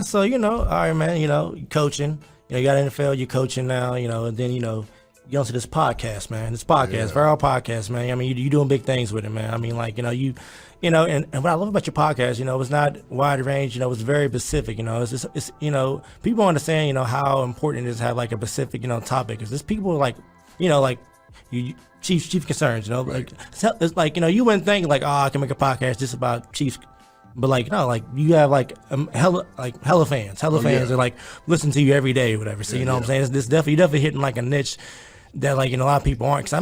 man. So, all right, man, you coaching. You got NFL, you're coaching now, and then, you get onto this podcast, man. This podcast, Viral Podcast, man. I mean, you doing big things with it, man. I mean, like, and what I love about your podcast, it's not wide range, it's very specific, it's people understand, how important it is to have like a specific, topic. Because there's people like, like you chief concerns, right. it's like, you wouldn't think like, I can make a podcast just about Chiefs. But like, no, like you have like hella fans that like listen to you every day or whatever. So, what I'm saying? This definitely hitting like a niche that like, a lot of people aren't. Cause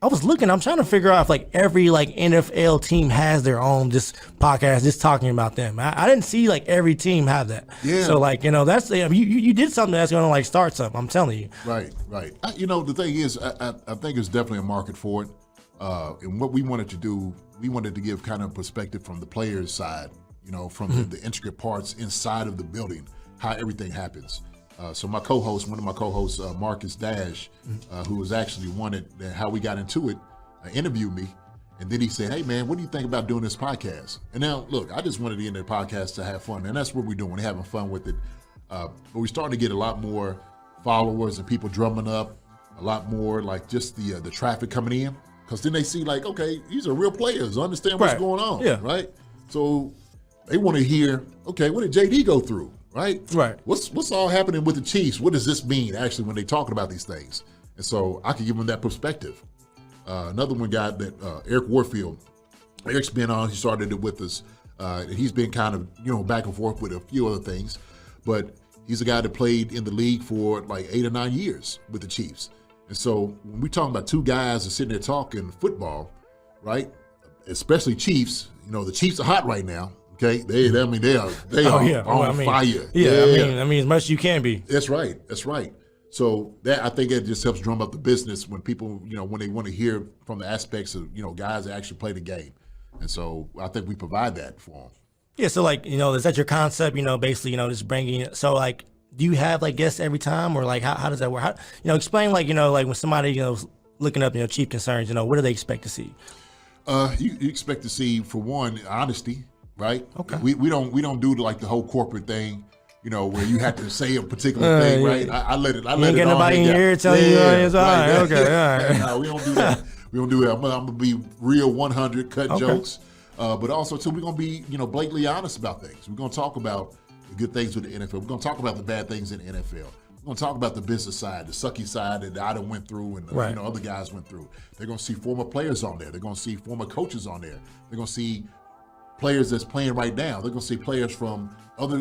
I was looking, I'm trying to figure out if like every like NFL team has their own just podcast, just talking about them. I didn't see like every team have that. Yeah. So like, that's, you did something that's going to like start something. I'm telling you. Right. The thing is, I think there's definitely a market for it. And what we wanted to do, we wanted to give kind of perspective from the players' side, from the intricate parts inside of the building, how everything happens. So one of my co-hosts, Marcus Dash, who was actually wanted how we got into it, interviewed me. And then he said, hey, man, what do you think about doing this podcast? And now, look, I just wanted to get into the podcast to have fun. And that's what we're doing. We're having fun with it. But we're starting to get a lot more followers and people drumming up, a lot more like just the traffic coming in. Because then they see like, okay, these are real players, understand what's going on, right? So they want to hear, okay, what did JD go through, right? Right. What's all happening with the Chiefs? What does this mean actually when they talking about these things? And so I can give them that perspective. Another one guy that Eric Warfield, Eric's been on. He started it with us. He's been kind of back and forth with a few other things, but he's a guy that played in the league for like 8 or 9 years with the Chiefs. And so when we talking about two guys that sitting there talking football, right? Especially Chiefs, the Chiefs are hot right now. Okay, they are on fire. Yeah, I mean as much as you can be. That's right. So that I think it just helps drum up the business when people, when they want to hear from the aspects of guys that actually play the game. And so I think we provide that for them. Yeah. So like is that your concept? Basically just bringing. So like. Do you have like guests every time, or like how does that work? Explain like like when somebody looking up Chief concerns, what do they expect to see? You expect to see, for one, honesty, right? Okay. We don't do like the whole corporate thing, where you have to say a particular thing, right? I let it. You ain't get nobody in here telling you it's all right. Okay, all right. No, we don't do that. I'm gonna be real 100, cut jokes, but also too we're gonna be blatantly honest about things. We're gonna talk about the good things with the NFL. We're going to talk about the bad things in the NFL. We're going to talk about the business side, the sucky side that I done went through and other guys went through. They're going to see former players on there. They're going to see former coaches on there. They're going to see players that's playing right now. They're going to see players from other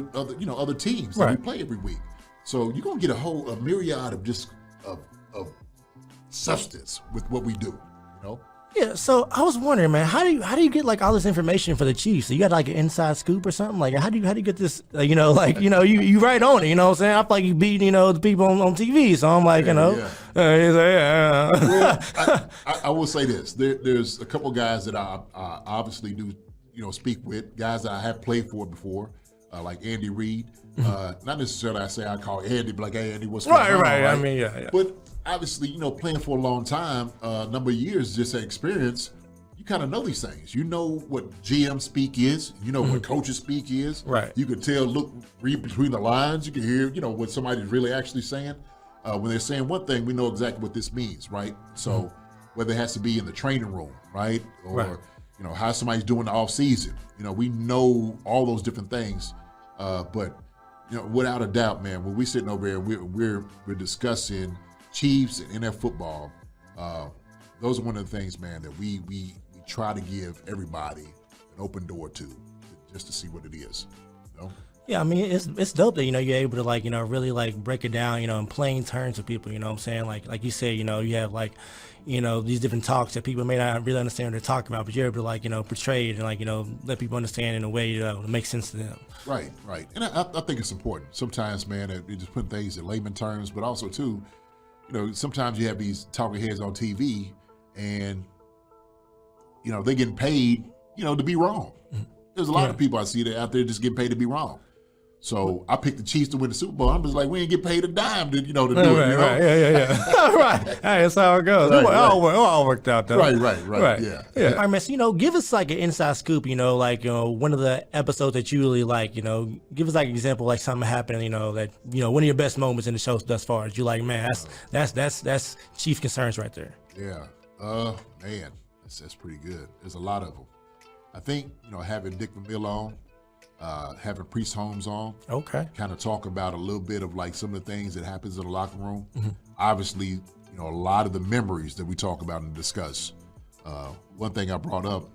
teams that we play every week. So you're going to get a myriad of just of substance with what we do. Yeah, so I was wondering, man, how do you get like all this information for the Chiefs? So you got like an inside scoop or something? Like how do you get this? You right on it. You know what I'm saying? I feel like you beat the people on TV. So I'm like, Well, I will say this: there's a couple guys that I obviously do speak with, guys that I have played for before, like Andy Reid. Not necessarily I call Andy, but like, hey Andy, what's going on? Right. I mean, But obviously, playing for a long time, a number of years, just that experience, you kind of know these things. You know what GM speak is. You know what coaches speak is. Right. You can read between the lines. You can hear, what somebody's really actually saying. When they're saying one thing, we know exactly what this means, right? So whether it has to be in the training room, right? Or, how somebody's doing the offseason. We know all those different things. But, without a doubt, man, when we're sitting over here, we're discussing Chiefs and NFL football, those are one of the things, man, that we try to give everybody an open door to, just to see what it is. Yeah, I mean it's dope that you're able to like really like break it down in plain terms with people. You know what I'm saying? Like you said, you have like these different talks that people may not really understand what they're talking about, but you're able to like portray it and like let people understand in a way that makes sense to them. Right. And I think it's important. Sometimes, man, it just put things in layman terms, but also too. Sometimes you have these talking heads on TV and, they're getting paid, to be wrong. There's a lot of people I see that out there just getting paid to be wrong. So I picked the Chiefs to win the Super Bowl. I'm just like, we ain't get paid a dime to do it. Right, right. Hey, that's how it goes. It all worked out though. Right. Yeah. All right, man. So, give us like an inside scoop. One of the episodes that you really like. Give us like an example, like something happened. That one of your best moments in the show thus far. That you like, man. That's chief concerns right there. Yeah. Man, that's pretty good. There's a lot of them. I think having Dick Vermeil on. Having Priest Holmes on, kind of talk about a little bit of like some of the things that happens in the locker room. Mm-hmm. Obviously, a lot of the memories that we talk about and discuss. One thing I brought up,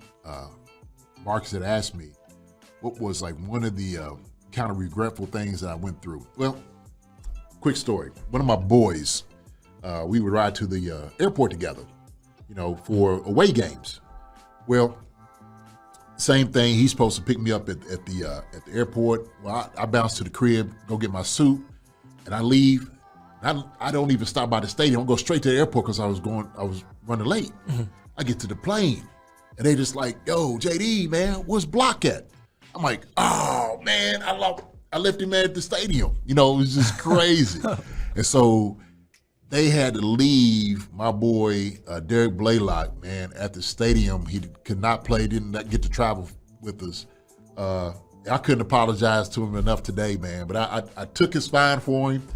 Marcus had asked me, what was like one of the kind of regretful things that I went through. Well, quick story. One of my boys, we would ride to the airport together, for away games. Well, same thing. He's supposed to pick me up at the airport. Well, I bounce to the crib, go get my suit, and I leave. I don't even stop by the stadium. I go straight to the airport because I was running late. Mm-hmm. I get to the plane, and they just like, yo, JD, man, where's Block at? I'm like, oh man, I left him at the stadium. It was just crazy. And so they had to leave my boy Derek Blaylock, man, at the stadium. He could not play, didn't get to travel with us. I couldn't apologize to him enough today, man. But I took his fine for him.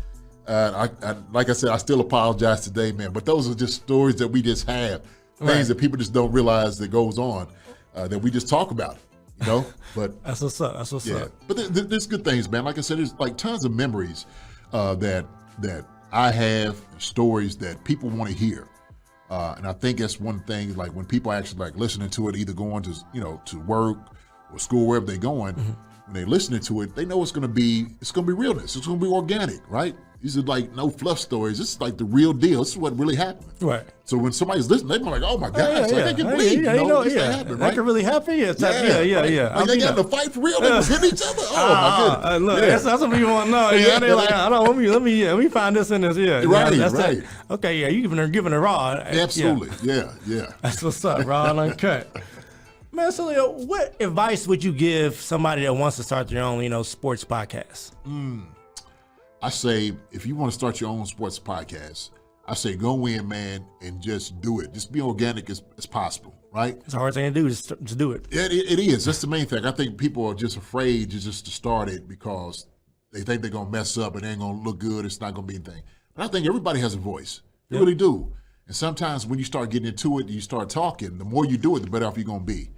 Like I said, I still apologize today, man. But those are just stories that we just have, things that people just don't realize that goes on, that we just talk about. But that's what's up. That's what's up. But there's good things, man. Like I said, there's like tons of memories that I have, stories that people want to hear. And I think that's one thing, like when people actually like listening to it, either going to, to work or school, wherever they're going, when they're listening to it, they know it's going to be realness. It's going to be organic, right? These are like no fluff stories. This is like the real deal. This is what really happened. Right. So when somebody's listening, they're like, "Oh my God, I can't believe this happened." That could really happen. Yeah. Like they got in a fight for real. They was hitting each other. Oh my goodness. Look, that's what you want to know. They're like, I don't. Let me find this in this. Yeah. Right. Okay. Yeah. You giving her raw. Absolutely. Yeah. That's what's up. Raw and uncut. Man, so Leo, what advice would you give somebody that wants to start their own, sports podcast? I say, if you want to start your own sports podcast, I say go in, man, and just do it. Just be organic as possible, right? It's a hard thing to do, just do it. It is. That's the main thing. I think people are just afraid to start it because they think they're going to mess up and it ain't going to look good. It's not going to be anything. But I think everybody has a voice. They really do. And sometimes when you start getting into it, you start talking, the more you do it, the better off you're going to be.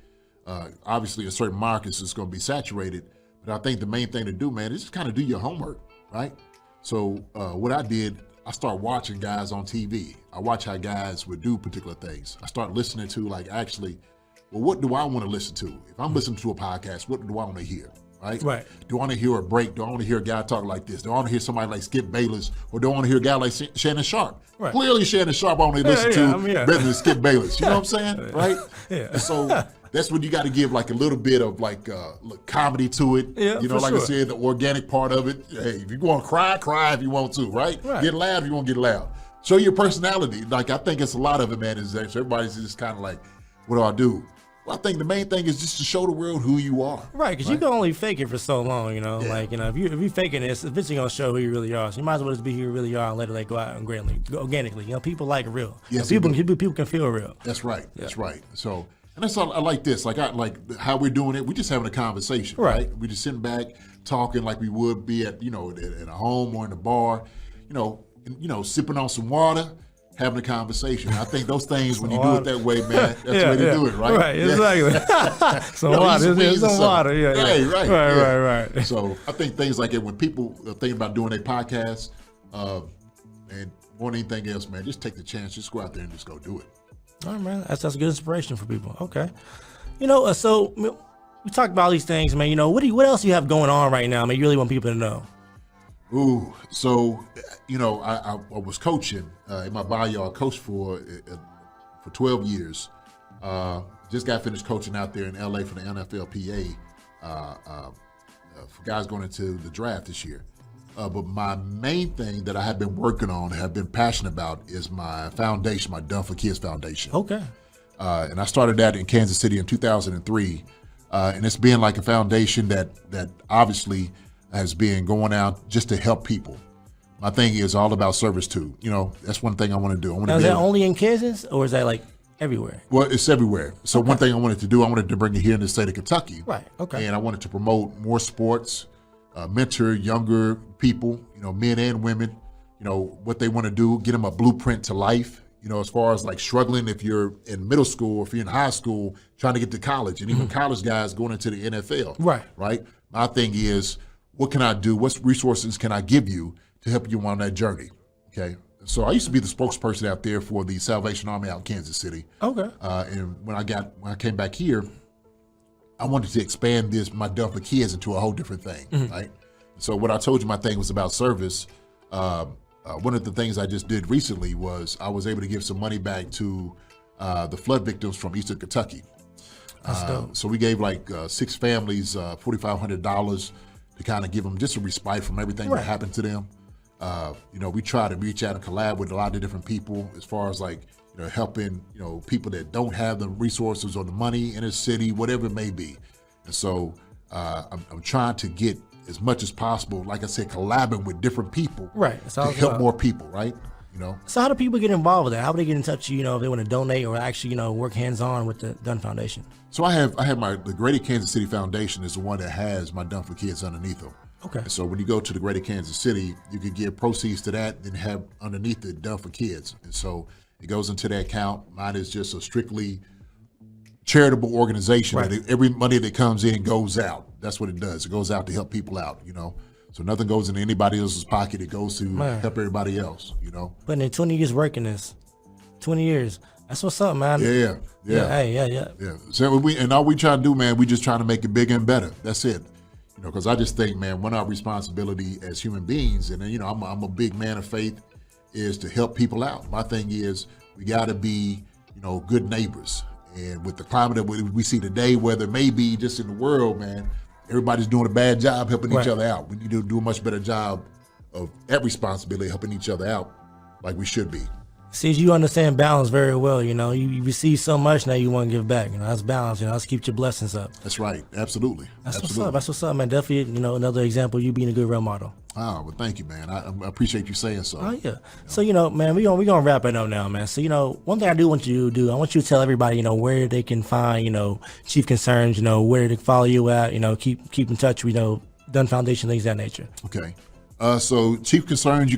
Obviously, in certain markets, it's going to be saturated. But I think the main thing to do, man, is just kind of do your homework, right? So what I did, I started watching guys on TV. I watch how guys would do particular things. I start listening to what do I want to listen to? If I'm listening to a podcast, what do I want to hear, right? Do I want to hear a break? Do I want to hear a guy talk like this? Do I want to hear somebody like Skip Bayless? Or do I want to hear a guy like Shannon Sharp? Right. Clearly Shannon Sharp I want to listen to better than Skip Bayless. You know what I'm saying? Right? Yeah. And so that's when you got to give like a little bit of like comedy to it. Yeah, I said, the organic part of it. Hey, if you want to cry if you want to, right? Get loud if you want to get loud. Show your personality. Like I think it's a lot of it, man. Is that everybody's just kind of like, what do I do? Well, I think the main thing is just to show the world who you are. Right, because you can only fake it for so long, Like, if you faking this, it's eventually gonna show who you really are. So you might as well just be who you really are and let it go out organically. People like it real. Yes, people can feel real. That's right. Yeah. That's right. So. And that's all I like this. Like I like how we're doing it. We're just having a conversation, right? We're just sitting back talking like we would be at at a home or in a bar, sipping on some water, having a conversation. I think those things when you do it that way, man, that's the way to do it, right? Right, exactly. Some water, some water, right. So I think things like it when people are thinking about doing their podcast, and more than anything else, man, just take the chance, just go out there and just go do it. All right, man. That's good inspiration for people. Okay. So we talked about all these things, man. What else you have going on right now, man? You really want people to know. Ooh, so, I was coaching in my bio. I coached for 12 years. Just got finished coaching out there in LA for the NFLPA for guys going into the draft this year. But my main thing that I have been working on, have been passionate about, is my foundation, my Dunn for Kids Foundation. Okay. And I started that in Kansas City in 2003. And it's been like a foundation that obviously as being going out just to help people. My thing is all about service too. You know, that's one thing I want to do. I want Now, to is that only in Kansas or is that like everywhere? Well, it's everywhere. So one thing I wanted to do, I wanted to bring it here in the state of Kentucky. Right. Okay. And I wanted to promote more sports, mentor younger people, you know, men and women, you know, what they want to do, get them a blueprint to life, you know, as far as like struggling if you're in middle school, if you're in high school, trying to get to college, and even college guys going into the NFL. Right. Right. My thing is, what can I do? What resources can I give you to help you on that journey? Okay. So I used to be the spokesperson out there for the Salvation Army out in Kansas City. Okay. And when I came back here, I wanted to expand my Dunn for Kids into a whole different thing, right? So what I told you, my thing was about service. One of the things I just did recently was I was able to give some money back to the flood victims from Eastern Kentucky. So we gave like 6 families $4,500 to kind of give them just a respite from everything that happened to them. You know, we try to reach out and collab with a lot of different people as far as like, you know, helping, you know, people that don't have the resources or the money in a city, whatever it may be. And so I'm trying to get as much as possible, like I said, collabing with different people to help more people, right? You know. So how do people get involved with that? How do they get in touch with you, you know, if they want to donate or actually, you know, work hands-on with the Dunn Foundation? So I have the Greater Kansas City Foundation is the one that has my Dunn for Kids underneath them. Okay. So when you go to the Greater Kansas City, you can give proceeds to that and have underneath it Dunn for Kids. And so it goes into that account. Mine is just a strictly charitable organization. That every money that comes in goes out. That's what it does. It goes out to help people out, you know. So nothing goes into anybody else's pocket. It goes to help everybody else, you know. But in 20 years working this, 20 years, that's what's up, man. Yeah. So all we try to do, man, we just trying to make it bigger and better. That's it. You know, because I just think, man, one of our responsibility as human beings, and you know, I'm a big man of faith, is to help people out. My thing is we got to be, you know, good neighbors. And with the climate that we see today, whether it may be just in the world, man, everybody's doing a bad job helping each other out. We need to do a much better job of that responsibility, helping each other out like we should be. See, you understand balance very well. You know, you receive so much, now you want to give back. You know, that's balance. You know, let's keep your blessings up. That's right. Absolutely. What's up. That's what's up, man. Definitely, you know, another example, you being a good role model. Oh, well, thank you, man. I appreciate you saying so. Oh, yeah. So, you know, man, we're gonna wrap it up now, man. So, you know, one thing I do want you to do, I want you to tell everybody, you know, where they can find, you know, Chief Concerns, you know, where to follow you at, you know, keep in touch with, you know, Dunn Foundation, things of that nature. Okay. So Chief Concerns, you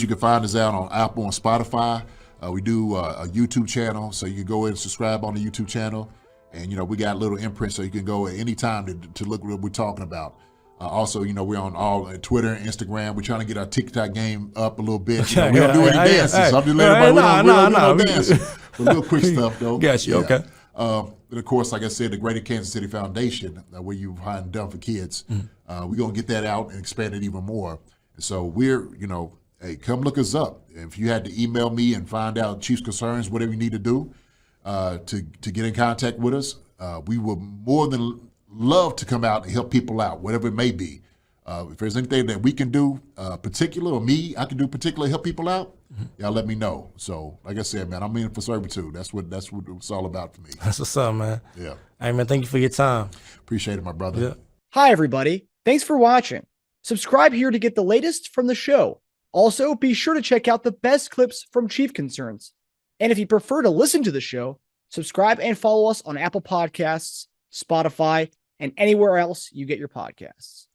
can find us out on Apple and Spotify. We do a YouTube channel, so you can go in and subscribe on the YouTube channel. And, you know, we got little imprints, so you can go at any time to look what we're talking about. Also, you know, we're on all Twitter and Instagram. We're trying to get our TikTok game up a little bit. You know, we don't do any dances. So I'm just letting everybody know we don't do no dancing. But little quick stuff, though. Got you, okay. And of course, like I said, the Greater Kansas City Foundation, where you find Dunn for Kids, we're going to get that out and expand it even more. And so we're, you know, hey, come look us up. If you had to email me and find out Chief's Concerns, whatever you need to do to get in contact with us, we would more than love to come out and help people out, whatever it may be. If there's anything that we can do particular, or I can do particular help people out, y'all let me know. So, like I said, man, I'm in for servitude. That's what it's all about for me. That's what's up, man. Yeah. Hey, man, thank you for your time. Appreciate it, my brother. Yeah. Hi, everybody. Thanks for watching. Subscribe here to get the latest from the show. Also, be sure to check out the best clips from Chief Concerns. And if you prefer to listen to the show, subscribe and follow us on Apple Podcasts, Spotify, and anywhere else you get your podcasts.